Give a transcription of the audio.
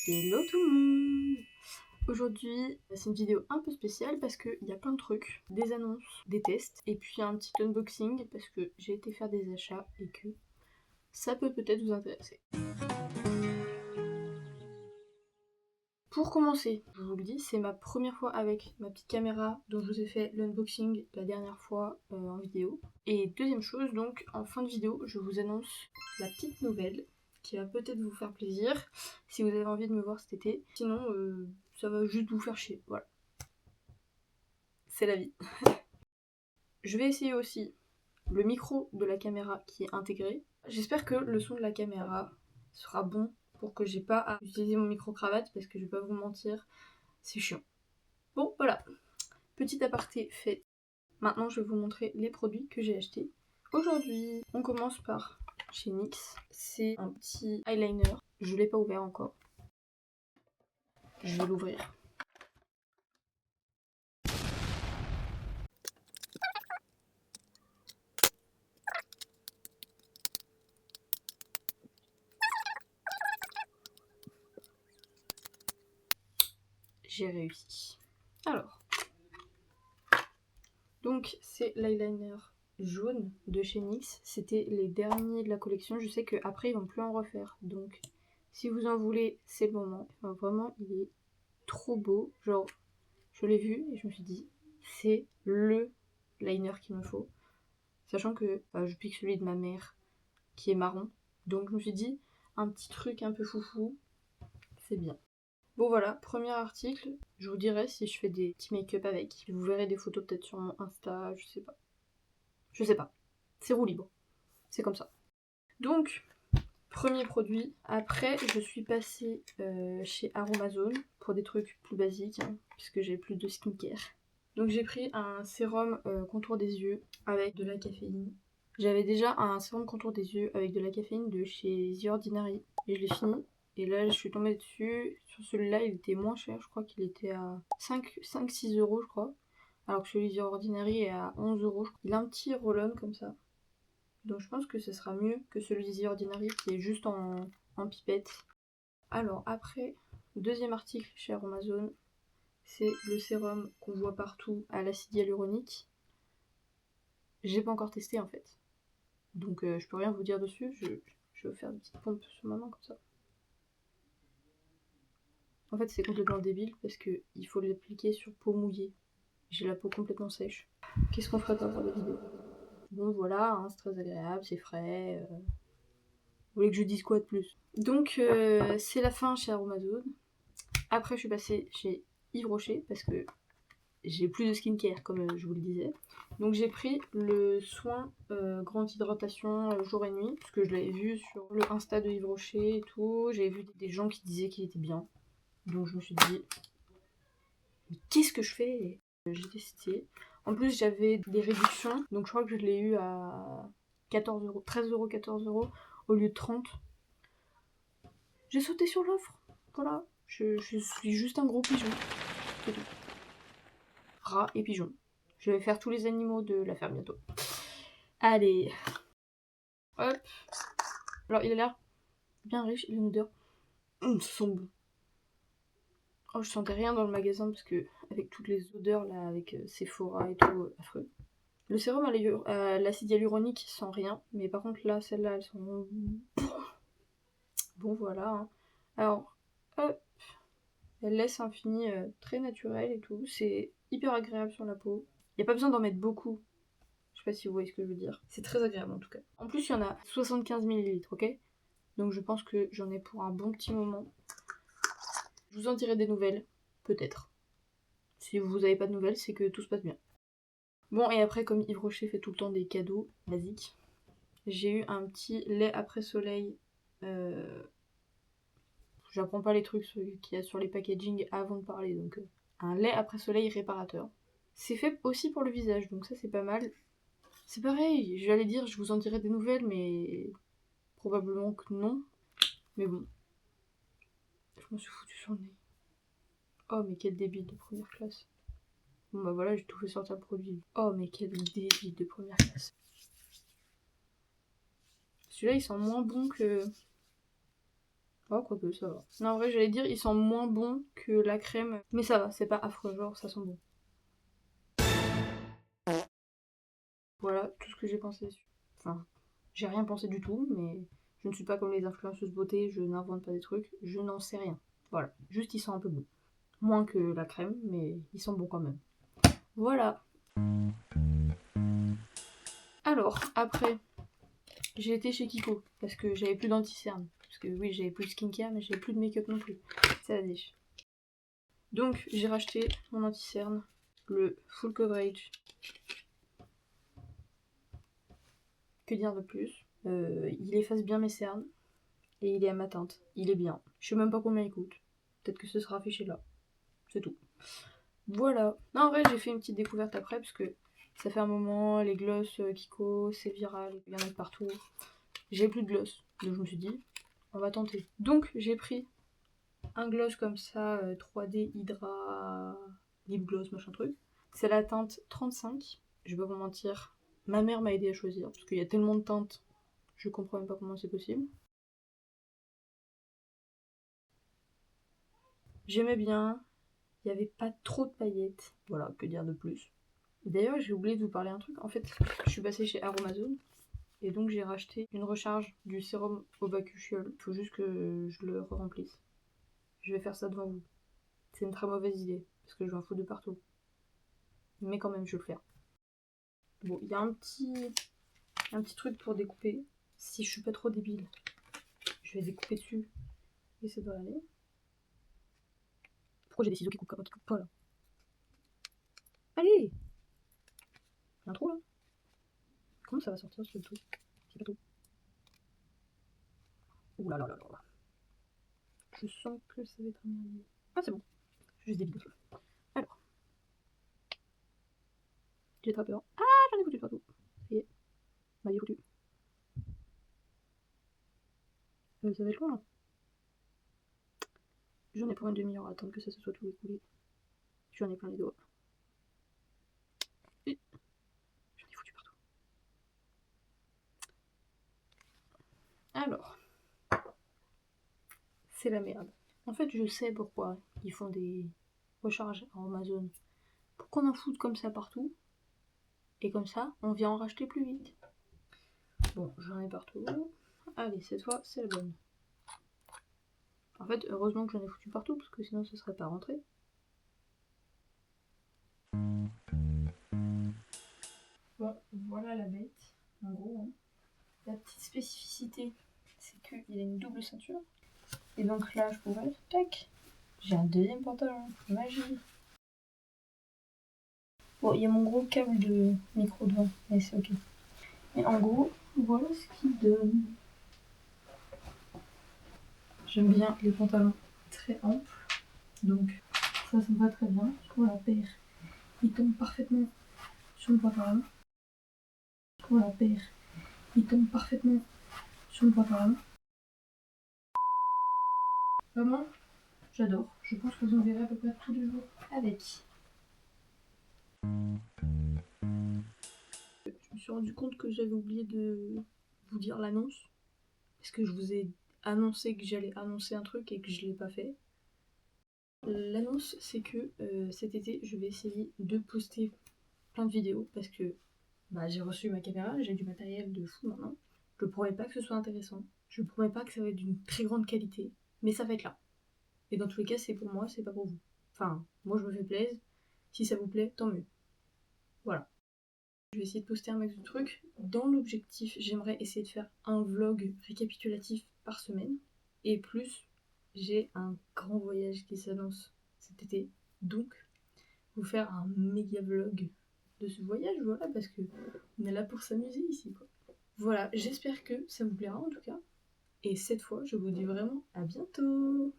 Hello tout le monde! Aujourd'hui, c'est une vidéo un peu spéciale parce qu'il y a plein de trucs, des annonces, des tests, et puis un petit unboxing parce que j'ai été faire des achats et que ça peut peut-être vous intéresser. Pour commencer, je vous le dis, c'est ma première fois avec ma petite caméra dont je vous ai fait l'unboxing la dernière fois en vidéo. Et deuxième chose, donc en fin de vidéo, je vous annonce la petite nouvelle qui va peut-être vous faire plaisir si vous avez envie de me voir cet été. Sinon, ça va juste vous faire chier, voilà. C'est la vie. Je vais essayer aussi le micro de la caméra qui est intégré. J'espère que le son de la caméra sera bon pour que j'ai pas à utiliser mon micro-cravate parce que je vais pas vous mentir, c'est chiant. Bon, voilà. Petit aparté fait. Maintenant, je vais vous montrer les produits que j'ai achetés. Aujourd'hui, on commence par chez NYX. C'est un petit eyeliner. Je l'ai pas ouvert encore. Je vais l'ouvrir. J'ai réussi. Alors. Donc, c'est l'eyeliner jaune de chez NYX. C'était les derniers de la collection. Je sais qu'après, ils vont plus en refaire. Donc, si vous en voulez, c'est le moment. Enfin, vraiment, il est trop beau. Genre, je l'ai vu et je me suis dit, c'est le liner qu'il me faut. Sachant que je pique celui de ma mère qui est marron. Donc, je me suis dit, un petit truc un peu foufou, c'est bien. Bon voilà, premier article, je vous dirai si je fais des petits make-up avec. Vous verrez des photos peut-être sur mon Insta, je sais pas. Je sais pas. C'est roue libre. C'est comme ça. Donc, premier produit. Après, je suis passée chez Aromazone pour des trucs plus basiques, hein, puisque j'ai plus de skincare. Donc j'ai pris un sérum contour des yeux avec de la caféine. J'avais déjà un sérum contour des yeux avec de la caféine de chez The Ordinary. Et je l'ai fini. Et là, je suis tombée dessus. Sur celui-là, il était moins cher. Je crois qu'il était à 5-6 euros, je crois. Alors que celui The Ordinary est à 11 euros. Il a un petit roll-on comme ça. Donc je pense que ce sera mieux que celui The Ordinary qui est juste en pipette. Alors après, deuxième article chez Aromazone, c'est le sérum qu'on voit partout à l'acide hyaluronique. J'ai pas encore testé en fait. Donc je peux rien vous dire dessus. Je vais faire une petite pompe sur ma main comme ça. En fait c'est complètement débile parce que il faut l'appliquer sur peau mouillée. J'ai la peau complètement sèche. Qu'est-ce qu'on ferait pas pour la vidéo? Bon voilà, hein, c'est très agréable, c'est frais. Vous voulez que je dise quoi de plus? Donc c'est la fin chez Aromazone. Après je suis passée chez Yves Rocher parce que j'ai plus de skincare comme je vous le disais. Donc j'ai pris le soin grande hydratation jour et nuit parce que je l'avais vu sur le Insta de Yves Rocher et tout. J'avais vu des gens qui disaient qu'il était bien. Donc je me suis dit mais qu'est-ce que je fais? J'ai testé. En plus j'avais des réductions. Donc je crois que je l'ai eu à 14 euros, 13 euros, 14 euros au lieu de 30. J'ai sauté sur l'offre. Voilà. Je suis juste un gros pigeon. C'est tout. Rat et pigeon. Je vais faire tous les animaux de la ferme bientôt. Allez. Hop. Alors il a l'air bien riche, il a une odeur. Ça sent bon. Oh, je sentais rien dans le magasin parce que avec toutes les odeurs là, avec Sephora et tout, affreux. Le sérum à l'acide hyaluronique sent rien, mais par contre là, celle-là, elle sent bon. Bon voilà. Hein. Alors, hop. Elle laisse un fini très naturel et tout. C'est hyper agréable sur la peau. Il n'y a pas besoin d'en mettre beaucoup. Je sais pas si vous voyez ce que je veux dire. C'est très agréable en tout cas. En plus, il y en a 75 ml, ok? Donc je pense que j'en ai pour un bon petit moment. Je vous en dirai des nouvelles, peut-être. Si vous n'avez pas de nouvelles, c'est que tout se passe bien. Bon, et après, comme Yves Rocher fait tout le temps des cadeaux basiques, j'ai eu un petit lait après soleil. J'apprends pas les trucs qu'il y a sur les packaging avant de parler, donc un lait après soleil réparateur. C'est fait aussi pour le visage, donc ça c'est pas mal. C'est pareil, j'allais dire je vous en dirai des nouvelles, mais probablement que non. Mais bon, je me suis foutu sur le nez. Oh mais quel débile de première classe. Bon bah voilà, j'ai tout fait sortir le produit. Oh mais quel débile de première classe. Celui-là il sent moins bon que Oh, quoique, ça va. Non, en vrai, j'allais dire, ils sont moins bons que la crème. Mais ça va, c'est pas affreux, genre, ça sent bon. Voilà tout ce que j'ai pensé dessus. Enfin, j'ai rien pensé du tout, mais je ne suis pas comme les influenceuses beauté, je n'invente pas des trucs, je n'en sais rien. Voilà, juste ils sont un peu bons. Moins que la crème, mais ils sont bons quand même. Voilà. Alors, après, j'ai été chez Kiko, parce que j'avais plus d'anti-cerne. Parce que oui, j'avais plus de skincare, mais j'avais plus de make-up non plus. C'est la dèche. Donc, j'ai racheté mon anti-cerne, le Full Coverage. Que dire de plus? Il efface bien mes cernes, et il est à ma teinte. Il est bien. Je sais même pas combien il coûte. Peut-être que ce sera affiché là. C'est tout. Voilà. Non, en vrai, j'ai fait une petite découverte après, parce que ça fait un moment, les gloss Kiko, c'est viral, il y en a de partout. J'ai plus de gloss, donc je me suis dit, on va tenter. Donc j'ai pris un gloss comme ça, 3D Hydra Lip Gloss, machin truc. C'est la teinte 35. Je vais pas vous mentir, ma mère m'a aidé à choisir, parce qu'il y a tellement de teintes, je comprends même pas comment c'est possible. J'aimais bien, il n'y avait pas trop de paillettes. Voilà, que dire de plus. D'ailleurs, j'ai oublié de vous parler un truc. En fait, je suis passée chez Aromazone et donc j'ai racheté une recharge du sérum au bacuchiol. Il faut juste que je le remplisse. Je vais faire ça devant vous. C'est une très mauvaise idée parce que je vais en foutre de partout. Mais quand même, je vais le faire. Bon, il y a un petit truc pour découper. Si je suis pas trop débile, je vais découper dessus et ça doit aller. Pourquoi j'ai des ciseaux qui coupent pas là? Allez! Il y a un trou là? Comment ça va sortir ce truc? C'est pas tout. Ouh là là là là. Je sens que ça va être un merdier. Ah, c'est bon. Je suis juste débile. Alors, j'ai très peur. Ah, j'en ai foutu partout. Ça y est, ma vie est foutue. Ça va être long là. J'en ai pour une demi-heure à attendre que ça se soit tout écoulé. J'en ai plein les doigts. Et j'en ai foutu partout. Alors, c'est la merde. En fait, je sais pourquoi ils font des recharges à Amazon. Pour qu'on en foute comme ça partout. Et comme ça, on vient en racheter plus vite. Bon, j'en ai partout. Allez, cette fois, c'est la bonne. En fait, heureusement que j'en ai foutu partout, parce que sinon, ça serait pas rentré. Bon, voilà la bête, en gros. Hein. La petite spécificité, c'est qu'il a une double ceinture. Et donc là, je pourrais, tac, j'ai un deuxième pantalon, magie. Bon, il y a mon gros câble de micro devant, mais c'est ok. Et en gros, voilà ce qu'il donne. J'aime bien les pantalons très amples, donc ça me va très bien. Je trouve la paire, il tombe parfaitement sur le pantalon. Je trouve la paire, il tombe parfaitement sur le pantalon. Vraiment, j'adore. Je pense que vous en verrez à peu près tous les jours avec. Je me suis rendu compte que j'avais oublié de vous dire l'annonce. Parce que je vous ai annoncé que j'allais annoncer un truc et que je l'ai pas fait. L'annonce, c'est que cet été, je vais essayer de poster plein de vidéos parce que bah, j'ai reçu ma caméra, j'ai du matériel de fou maintenant. Je promets pas que ce soit intéressant, je promets pas que ça va être d'une très grande qualité, mais ça va être là. Et dans tous les cas, c'est pour moi, c'est pas pour vous. Enfin, moi je me fais plaisir, si ça vous plaît, tant mieux. Voilà. Je vais essayer de poster un max de trucs. Dans l'objectif, j'aimerais essayer de faire un vlog récapitulatif par semaine. Et plus, j'ai un grand voyage qui s'annonce cet été. Donc, vous faire un méga vlog de ce voyage, voilà, parce que on est là pour s'amuser ici, quoi. Voilà, j'espère que ça vous plaira en tout cas. Et cette fois, je vous dis vraiment à bientôt.